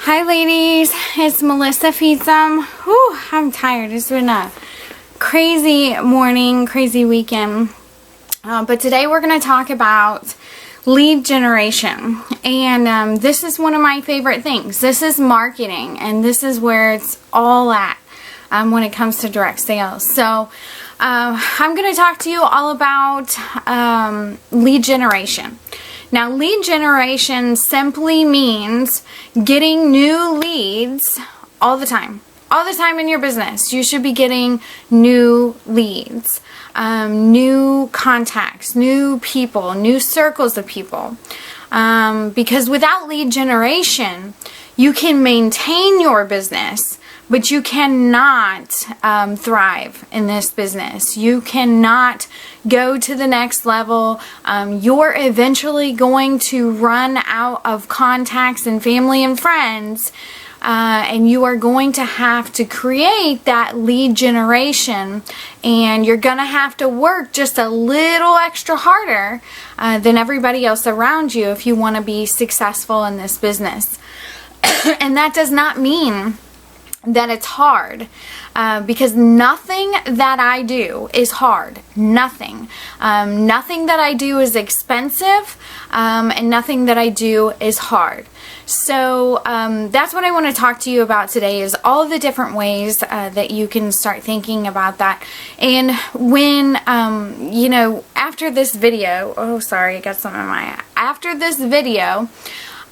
Hi ladies, it's Melissa Fietsam. Whew, I'm tired. It's been a crazy morning, crazy weekend. But today we're going to talk about lead generation. And this is one of my favorite things. This is marketing, and this is where it's all at when it comes to direct sales. So I'm going to talk to you all about lead generation. Now, lead generation simply means getting new leads all the time. All the time in your business, you should be getting new leads, new contacts, new people, new circles of people. Because without lead generation, you can maintain your business, but you cannot thrive in this business. You cannot go to the next level. You're eventually going to run out of contacts and family and friends, and you are going to have to create that lead generation, and you're going to have to work just a little extra harder than everybody else around you if you want to be successful in this business. And that does not mean that it's hard, because nothing that I do is hard. Nothing. Nothing that I do is expensive, and nothing that I do is hard. So that's what I want to talk to you about today, is all the different ways that you can start thinking about that. And when, after this video, oh sorry, I got something in my eye. After this video,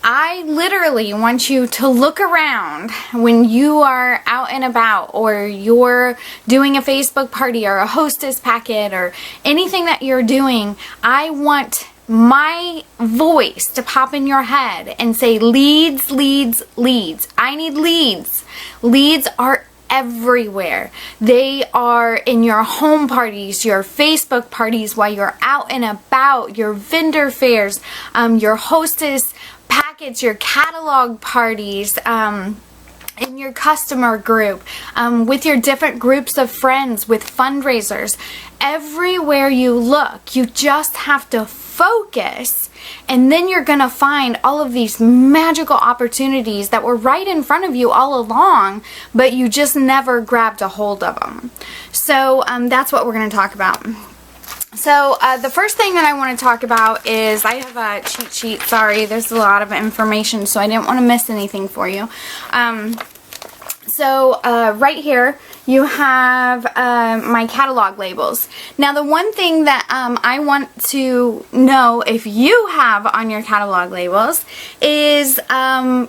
I literally want you to look around when you are out and about, or you're doing a Facebook party or a hostess packet or anything that you're doing. I want my voice to pop in your head and say, leads, leads, leads. I need leads. Leads are everywhere. They are in your home parties, your Facebook parties while you're out and about, your vendor fairs, your hostess packets, your catalog parties, in your customer group, with your different groups of friends, with fundraisers. Everywhere you look, you just have to focus, and then you're gonna find all of these magical opportunities that were right in front of you all along, but you just never grabbed a hold of them. So that's what we're gonna talk about. So the first thing that I want to talk about is, I have a cheat sheet. Sorry, there's a lot of information, so I didn't want to miss anything for you. Right here you have my catalog labels. Now, the one thing that I want to know if you have on your catalog labels is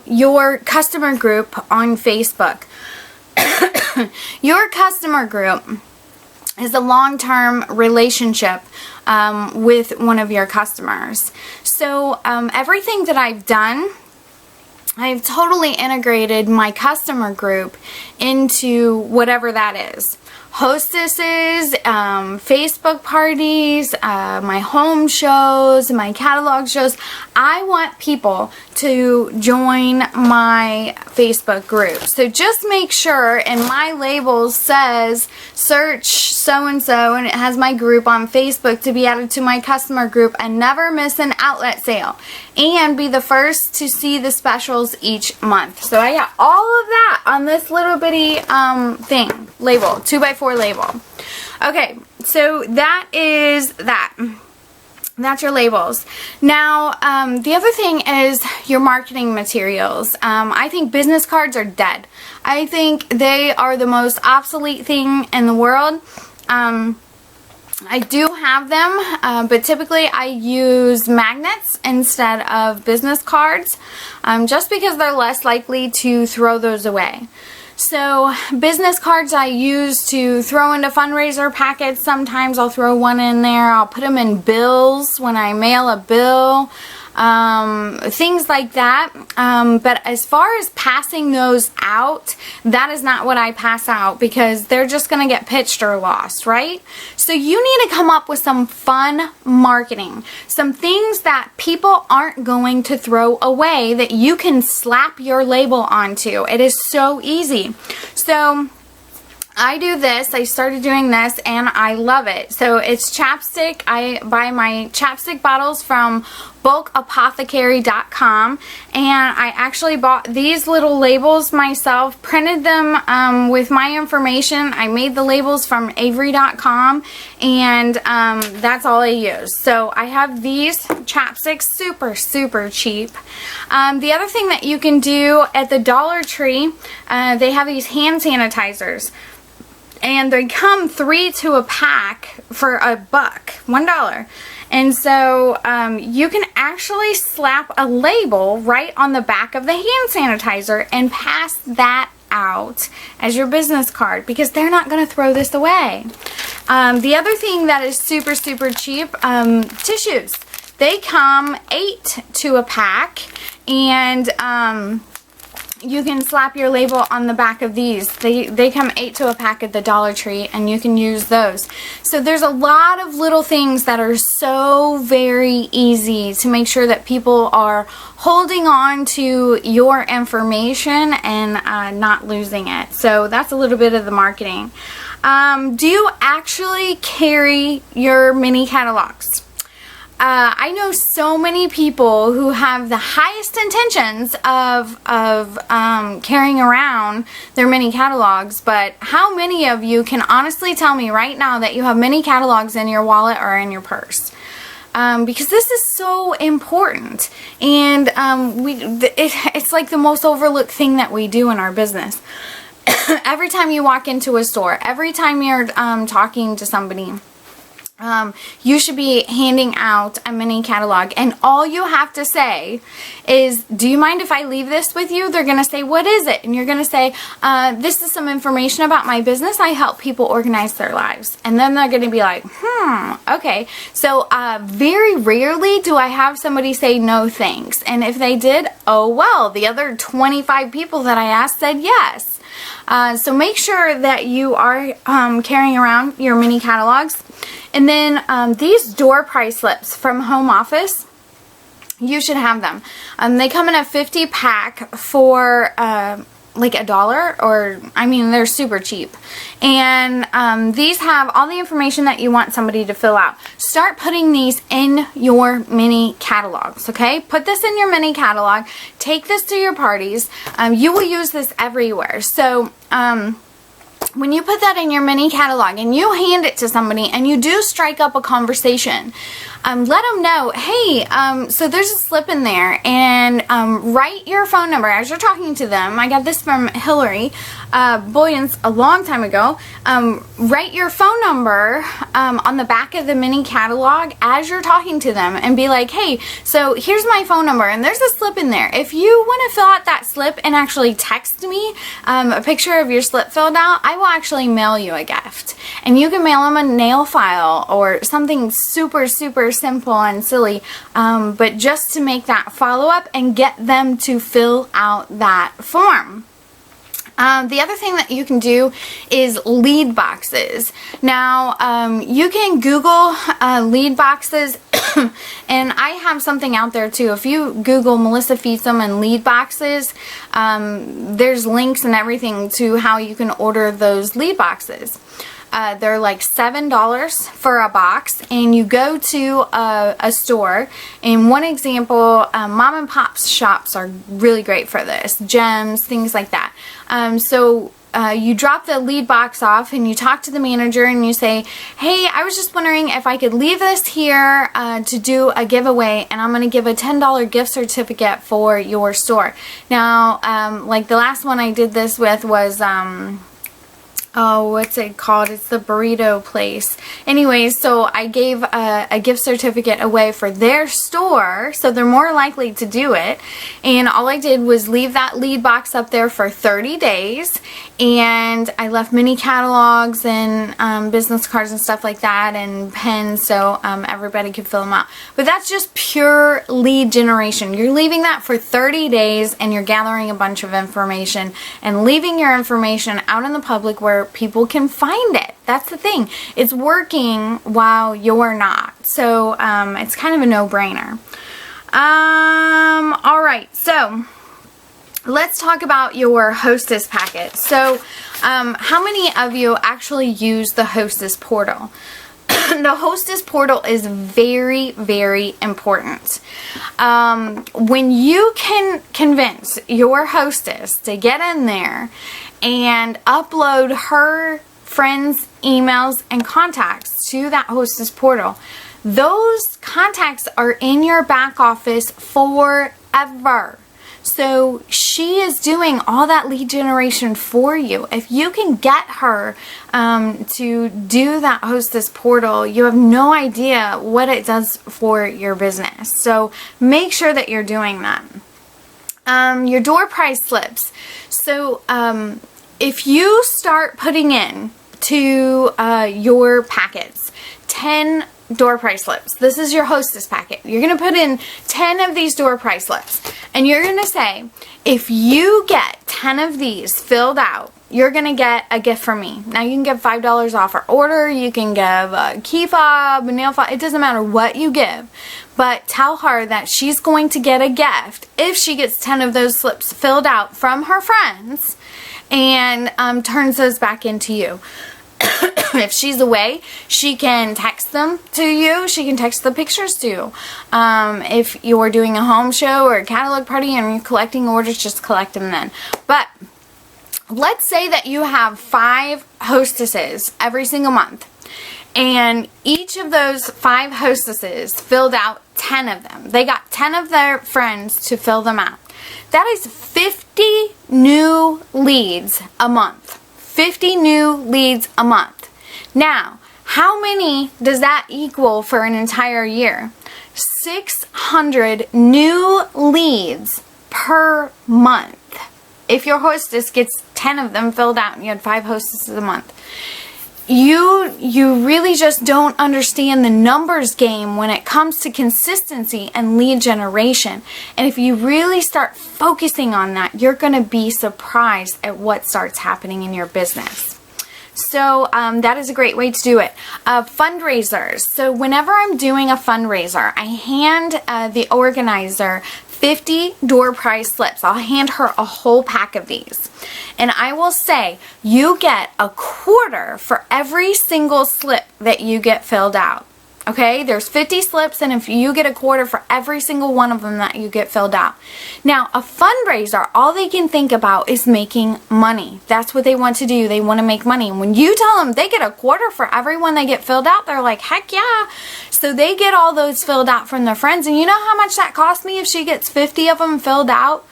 your customer group on Facebook. Your customer group is a long-term relationship with one of your customers. So everything that I've done, I've totally integrated my customer group into whatever that is. Hostesses, Facebook parties, my home shows, my catalog shows. I want people to join my Facebook group. So just make sure, and my labels says search so-and-so, and it has my group on Facebook to be added to my customer group and never miss an outlet sale, and be the first to see the specials each month. So I got all of that on this little bitty thing, label, 2x4 label. Okay, so that is that. That's your labels. Now, the other thing is your marketing materials. I think business cards are dead. I think they are the most obsolete thing in the world. I do have them, but typically I use magnets instead of business cards, just because they're less likely to throw those away. So business cards I use to throw into fundraiser packets. Sometimes I'll throw one in there. I'll put them in bills when I mail a bill. Things like that. But as far as passing those out, that is not what I pass out, because they're just going to get pitched or lost, right? So you need to come up with some fun marketing, some things that people aren't going to throw away that you can slap your label onto. It is so easy. So I do this. I started doing this and I love it. So it's chapstick. I buy my chapstick bottles from bulkapothecary.com, and I actually bought these little labels myself, printed them with my information. I made the labels from Avery.com, and that's all I use. So I have these chapsticks, super cheap. The other thing that you can do at the Dollar Tree, they have these hand sanitizers, and they come 3 to a pack for $1. And so you can actually slap a label right on the back of the hand sanitizer and pass that out as your business card, because they're not going to throw this away. The other thing that is super cheap, tissues. They come 8 to a pack, and you can slap your label on the back of these. They come 8 to a pack at the Dollar Tree, and you can use those. So there's a lot of little things that are so very easy to make sure that people are holding on to your information and not losing it. So that's a little bit of the marketing. Do you actually carry your mini catalogs? I know so many people who have the highest intentions of carrying around their mini catalogs, but how many of you can honestly tell me right now that you have mini catalogs in your wallet or in your purse? Because this is so important, and it's like the most overlooked thing that we do in our business. Every time you walk into a store, every time you're talking to somebody, you should be handing out a mini catalog, and all you have to say is, do you mind if I leave this with you? They're going to say, what is it? And you're going to say, this is some information about my business. I help people organize their lives. And then they're going to be like, okay. So very rarely do I have somebody say no thanks. And if they did, oh well, the other 25 people that I asked said yes. So make sure that you are carrying around your mini catalogs. And then these door price slips from Home Office, you should have them. They come in a 50 pack for like $1, or I mean, they're super cheap. And these have all the information that you want somebody to fill out. Start putting these in your mini catalogs, okay? Put this in your mini catalog. Take this to your parties. You will use this everywhere. So when you put that in your mini catalog and you hand it to somebody and you do strike up a conversation, let them know, hey, so there's a slip in there, and write your phone number as you're talking to them. I got this from Hillary Boyens a long time ago. Write your phone number on the back of the mini catalog as you're talking to them, and be like, hey, so here's my phone number, and there's a slip in there. If you want to fill out that slip and actually text me a picture of your slip filled out, I will actually mail you a gift. And you can mail them a nail file or something super simple and silly, but just to make that follow-up and get them to fill out that form. The other thing that you can do is lead boxes. Now, you can Google lead boxes, and I have something out there too. If you Google Melissa Fietsam and lead boxes, there's links and everything to how you can order those lead boxes. They're like $7 for a box, and you go to a store. In one example, mom and pop shops are really great for this. Gems, things like that. So you drop the lead box off and you talk to the manager and you say, hey, I was just wondering if I could leave this here to do a giveaway, and I'm going to give a $10 gift certificate for your store. Now, like the last one I did this with was oh, what's it called? It's the burrito place. Anyways, so I gave a gift certificate away for their store, so they're more likely to do it. And all I did was leave that lead box up there for 30 days, and I left mini catalogs and business cards and stuff like that, and pens, so everybody could fill them out. But that's just pure lead generation. You're leaving that for 30 days, and you're gathering a bunch of information and leaving your information out in the public where people can find it. That's the thing. It's working while you're not. So it's kind of a no-brainer. Alright, so let's talk about your Hostess packet. So how many of you actually use the Hostess portal? the hostess portal is very, very important. When you can convince your hostess to get in there and upload her friends' emails and contacts to that hostess portal, those contacts are in your back office forever. So she is doing all that lead generation for you. If you can get her to do that hostess portal, you have no idea what it does for your business. So make sure that you're doing that. Your door price slips. So if you start putting in to your packets 10 door price slips. This is your hostess packet. You're going to put in 10 of these door price slips. And you're going to say, if you get 10 of these filled out, you're going to get a gift from me. Now you can give $5 off her order. You can give a key fob, a nail file. It doesn't matter what you give. But tell her that she's going to get a gift if she gets 10 of those slips filled out from her friends and turns those back into you. If she's away, she can text them to you. She can text the pictures to you. If you're doing a home show or a catalog party and you're collecting orders, just collect them then. But let's say that you have 5 hostesses every single month. And each of those 5 hostesses filled out 10 of them. They got 10 of their friends to fill them out. That is 50 new leads a month. 50 new leads a month. Now, how many does that equal for an entire year? 600 new leads per month. If your hostess gets 10 of them filled out and you had 5 hostesses a month. You really just don't understand the numbers game when it comes to consistency and lead generation. And if you really start focusing on that, you're going to be surprised at what starts happening in your business. So that is a great way to do it. Fundraisers. So whenever I'm doing a fundraiser, I hand the organizer 50 door price slips. I'll hand her a whole pack of these. And I will say, you get a quarter for every single slip that you get filled out. Okay, there's 50 slips, and if you get a quarter for every single one of them that you get filled out. Now, a fundraiser, all they can think about is making money. That's what they want to do. They want to make money. And when you tell them they get a quarter for every one they get filled out, they're like, heck yeah. So they get all those filled out from their friends. And you know how much that cost me if she gets 50 of them filled out?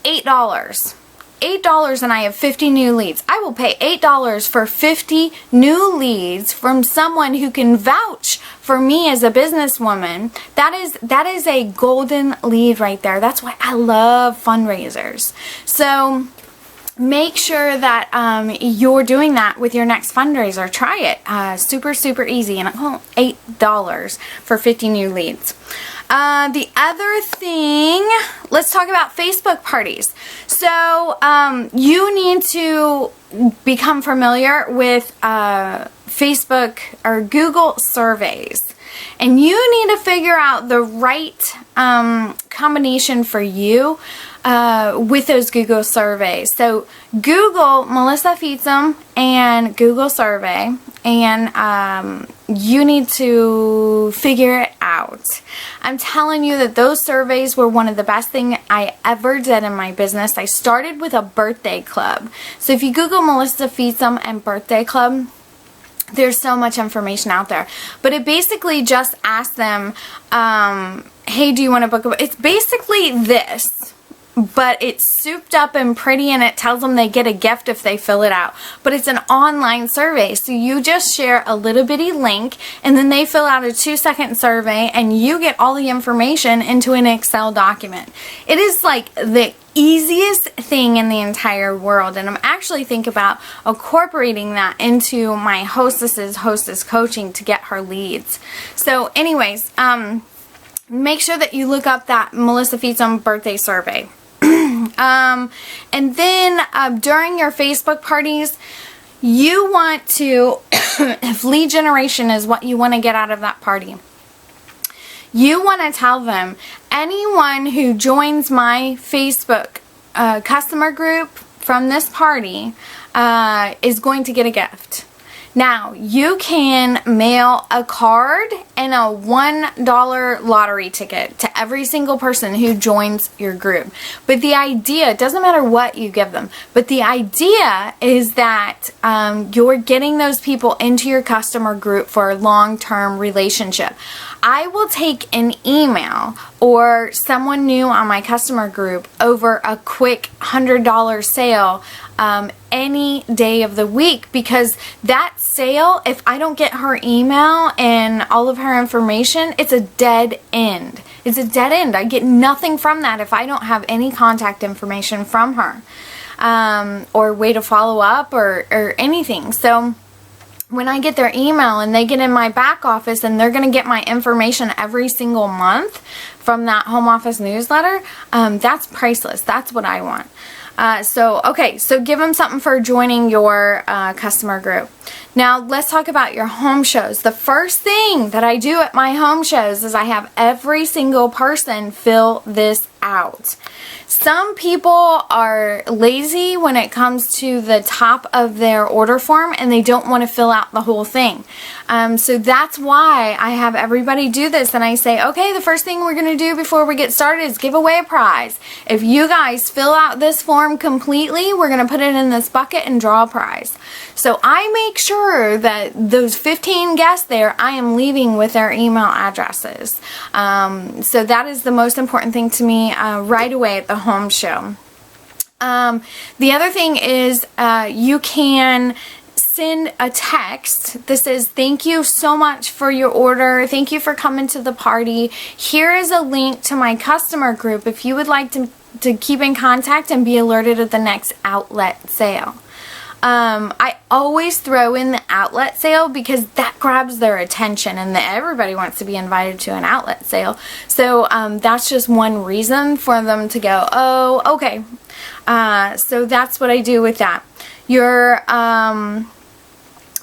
$8. $8 and I have 50 new leads. I will pay $8 for 50 new leads from someone who can vouch for me as a businesswoman. That is a golden lead right there. That's why I love fundraisers. So make sure that you're doing that with your next fundraiser. Try it. Super, super easy. And $8 for 50 new leads. The other thing, let's talk about Facebook parties. So you need to become familiar with Facebook or Google surveys. And you need to figure out the right combination for you with those Google surveys. So Google Melissa Fietsam and Google survey, and you need to figure it out. I'm telling you that those surveys were one of the best things I ever did in my business. I started with a birthday club. So if you Google Melissa Fietsam and birthday club, there's so much information out there. But it basically just asks them, hey, do you want to book a... It's basically this, but it's souped up and pretty, and it tells them they get a gift if they fill it out. But it's an online survey, so you just share a little bitty link, and then they fill out a 2-second survey, and you get all the information into an Excel document. It is like the easiest thing in the entire world, and I'm actually thinking about incorporating that into my hostess coaching to get her leads. So anyways, make sure that you look up that Melissa Fietsam birthday survey. And then during your Facebook parties, you want to, if lead generation is what you want to get out of that party, you want to tell them, anyone who joins my Facebook customer group from this party is going to get a gift. Now, you can mail a card and a $1 lottery ticket to every single person who joins your group. But the idea, it doesn't matter what you give them, but the idea is that you're getting those people into your customer group for a long-term relationship. I will take an email or someone new on my customer group over a quick $100 sale any day of the week, because that sale, if I don't get her email and all of her information, it's a dead end. It's a dead end. I get nothing from that if I don't have any contact information from her or way to follow up or anything. So when I get their email and they get in my back office and they're going to get my information every single month from that home office newsletter, that's priceless. That's what I want. So give them something for joining your customer group. Now, let's talk about your home shows. The first thing that I do at my home shows is I have every single person fill this out. Some people are lazy when it comes to the top of their order form and they don't want to fill out the whole thing. So that's why I have everybody do this, and I say, okay, the first thing we're going to do before we get started is give away a prize. If you guys fill out this form completely, we're going to put it in this bucket and draw a prize. So I make sure that those 15 guests there, I am leaving with their email addresses. So that is the most important thing to me right away at the home show. The other thing is you can send a text that says, thank you so much for your order. Thank you for coming to the party. Here is a link to my customer group if you would like to keep in contact and be alerted at the next outlet sale. I always throw in the outlet sale because that grabs their attention, and everybody wants to be invited to an outlet sale. So that's just one reason for them to go, oh, okay. So that's what I do with that.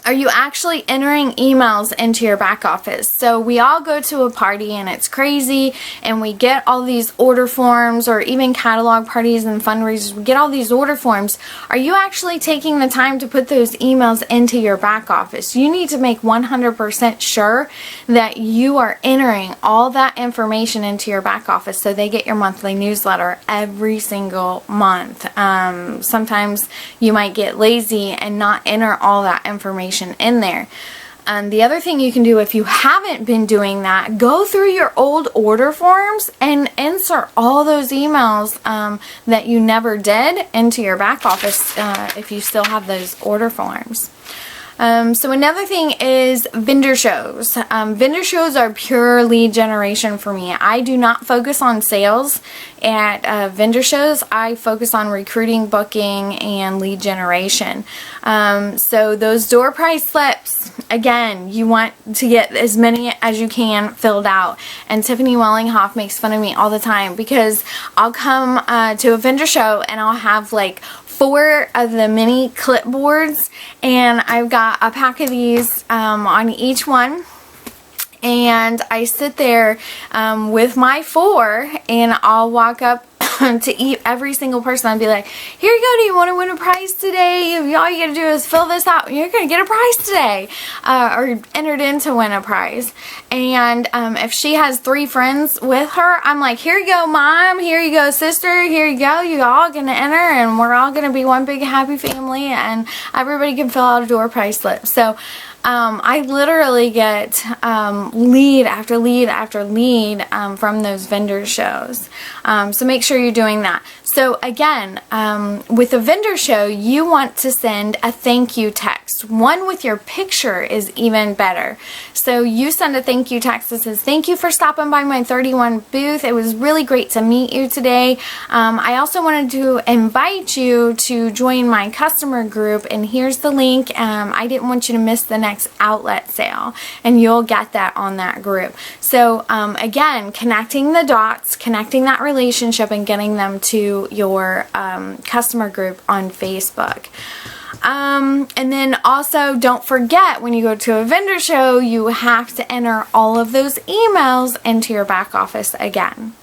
Are you actually entering emails into your back office? So we all go to a party and it's crazy, and we get all these order forms, or even catalog parties and fundraisers, we get all these order forms. Are you actually taking the time to put those emails into your back office? You need to make 100% sure that you are entering all that information into your back office so they get your monthly newsletter every single month. Sometimes you might get lazy and not enter all that information in there. The other thing you can do if you haven't been doing that, go through your old order forms and insert all those emails that you never did into your back office if you still have those order forms. So another thing is vendor shows. Vendor shows are pure lead generation for me. I do not focus on sales at vendor shows. I focus on recruiting, booking, and lead generation. So those door prize slips, again, you want to get as many as you can filled out. And Tiffany Wellinghoff makes fun of me all the time because I'll come to a vendor show and I'll have like 4 of the mini clipboards, and I've got a pack of these on each one, and I sit there with my 4, and I'll walk up to every single person and be like, here you go, do you want to win a prize today? All you gotta do is fill this out and you're gonna get a prize today, or entered in to win a prize. And if she has 3 friends with her, I'm like, here you go, mom, here you go, sister, here you go, you all gonna enter, and we're all gonna be one big happy family, and everybody can fill out a door prize slip. So I literally get lead after lead after lead from those vendor shows. So make sure you're doing that. So again, with a vendor show, you want to send a thank you text. One with your picture is even better. So you send a thank you text that says, thank you for stopping by my 31 booth. It was really great to meet you today. I also wanted to invite you to join my customer group, and here's the link. I didn't want you to miss the next outlet sale, and you'll get that on that group. So again, connecting the dots, connecting that relationship, and getting them to your customer group on Facebook. And then also, don't forget, when you go to a vendor show, you have to enter all of those emails into your back office again.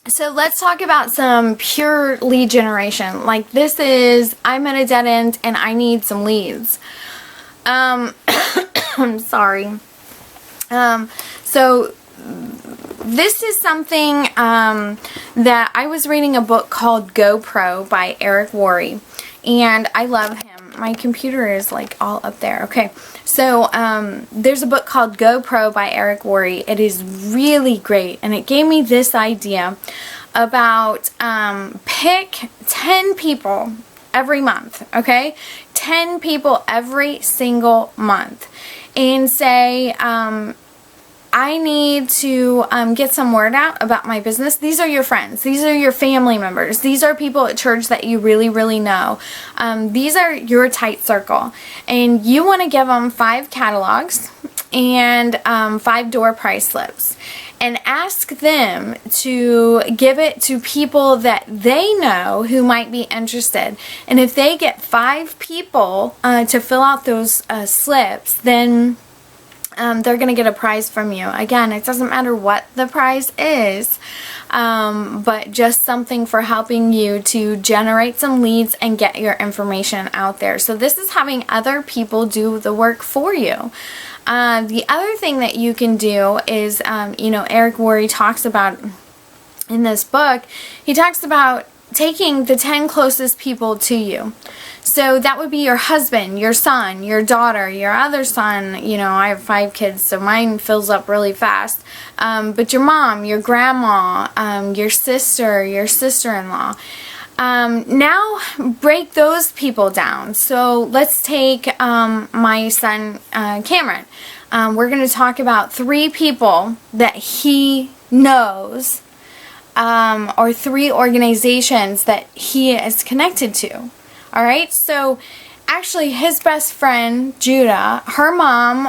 So let's talk about some pure lead generation. Like this is, I'm at a dead end and I need some leads. I'm sorry. So this is something that I was reading a book called GoPro by Eric Worre, and I love him. My computer is like all up there. Okay, so there's a book called GoPro by Eric Worre. It is really great, and it gave me this idea about pick 10 people every month, okay? 10 people every single month, and say, I need to get some word out about my business. These are your friends. These are your family members. These are people at church that you really, really know. These are your tight circle. And you want to give them 5 catalogs and 5 door price slips. And ask them to give it to people that they know who might be interested. And if they get 5 people to fill out those slips, then they're going to get a prize from you. Again, it doesn't matter what the prize is, but just something for helping you to generate some leads and get your information out there. So this is having other people do the work for you. The other thing that you can do is, you know, Eric Worre talks about in this book, he talks about taking the 10 closest people to you. So that would be your husband, your son, your daughter, your other son. You know, I have 5 kids, so mine fills up really fast. But your mom, your grandma, your sister, your sister-in-law. Now break those people down. So let's take my son Cameron. We're going to talk about 3 people that he knows, or 3 organizations that he is connected to. Alright, so actually his best friend, Judah, her mom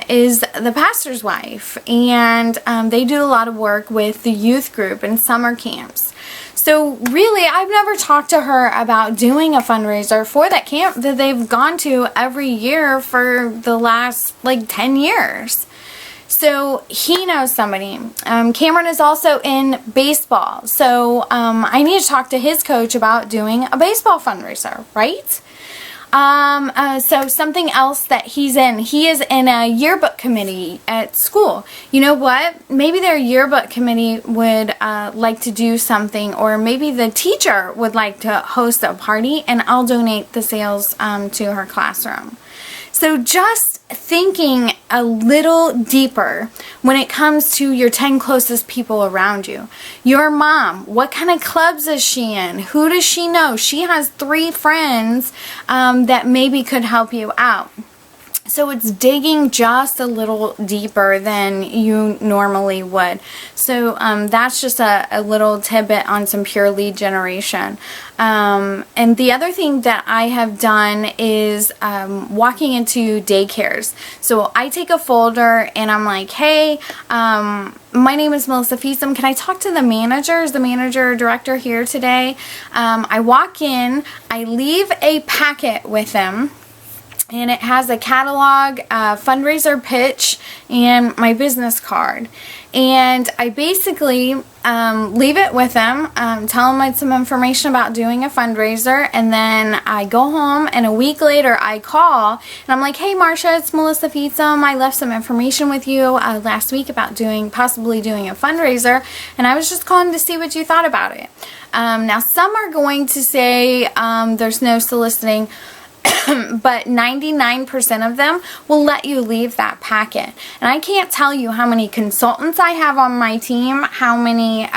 is the pastor's wife, and they do a lot of work with the youth group and summer camps. So really, I've never talked to her about doing a fundraiser for that camp that they've gone to every year for the last like 10 years. So he knows somebody. Cameron is also in baseball. So I need to talk to his coach about doing a baseball fundraiser, right? So something else that he's in. He is in a yearbook committee at school. You know what? Maybe their yearbook committee would like to do something, or maybe the teacher would like to host a party, and I'll donate the sales to her classroom. So just thinking a little deeper when it comes to your 10 closest people around you. Your mom, what kind of clubs is she in? Who does she know? She has 3 friends that maybe could help you out. So it's digging just a little deeper than you normally would. So that's just a little tidbit on some pure lead generation. And the other thing that I have done is walking into daycares. So I take a folder and I'm like, hey, my name is Melissa Fietsam. Can I talk to the manager? Is the manager or director here today? I walk in, I leave a packet with them. And it has a catalog, fundraiser pitch, and my business card. And I basically leave it with them, tell them some information about doing a fundraiser, and then I go home, and a week later I call, and I'm like, hey Marcia, it's Melissa Fietsam. I left some information with you last week about possibly doing a fundraiser, and I was just calling to see what you thought about it. Now some are going to say there's no soliciting, but 99% of them will let you leave that packet. And I can't tell you how many consultants I have on my team, how many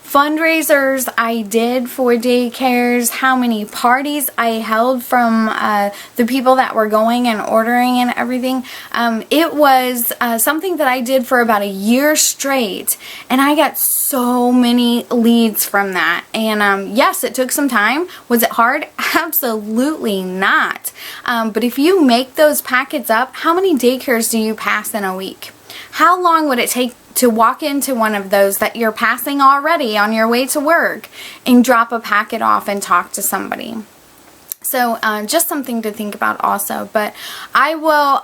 fundraisers I did for daycares, how many parties I held from the people that were going and ordering and everything. It was something that I did for about a year straight, and I got so many leads from that. And yes, it took some time. Was it hard? Absolutely not. But if you make those packets up, how many daycares do you pass in a week? How long would it take to walk into one of those that you're passing already on your way to work and drop a packet off and talk to somebody? So just something to think about also. But I will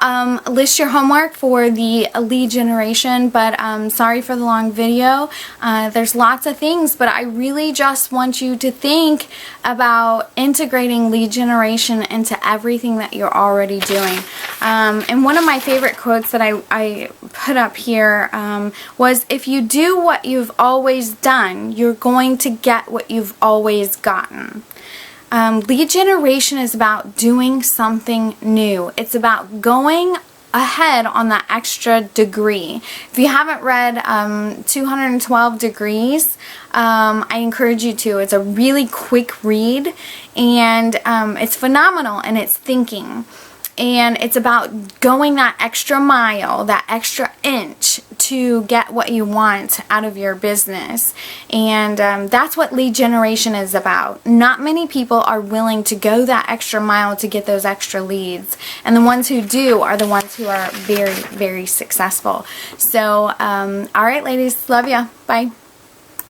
list your homework for the lead generation, but sorry for the long video. There's lots of things, but I really just want you to think about integrating lead generation into everything that you're already doing. And one of my favorite quotes that I put up here was, if you do what you've always done, you're going to get what you've always gotten. Lead generation is about doing something new. It's about going ahead on that extra degree. If you haven't read 212 Degrees, I encourage you to. It's a really quick read, and it's phenomenal in its thinking. And it's about going that extra mile, that extra inch to get what you want out of your business. And that's what lead generation is about. Not many people are willing to go that extra mile to get those extra leads. And the ones who do are the ones who are very, very successful. So, all right, ladies, love ya. Bye.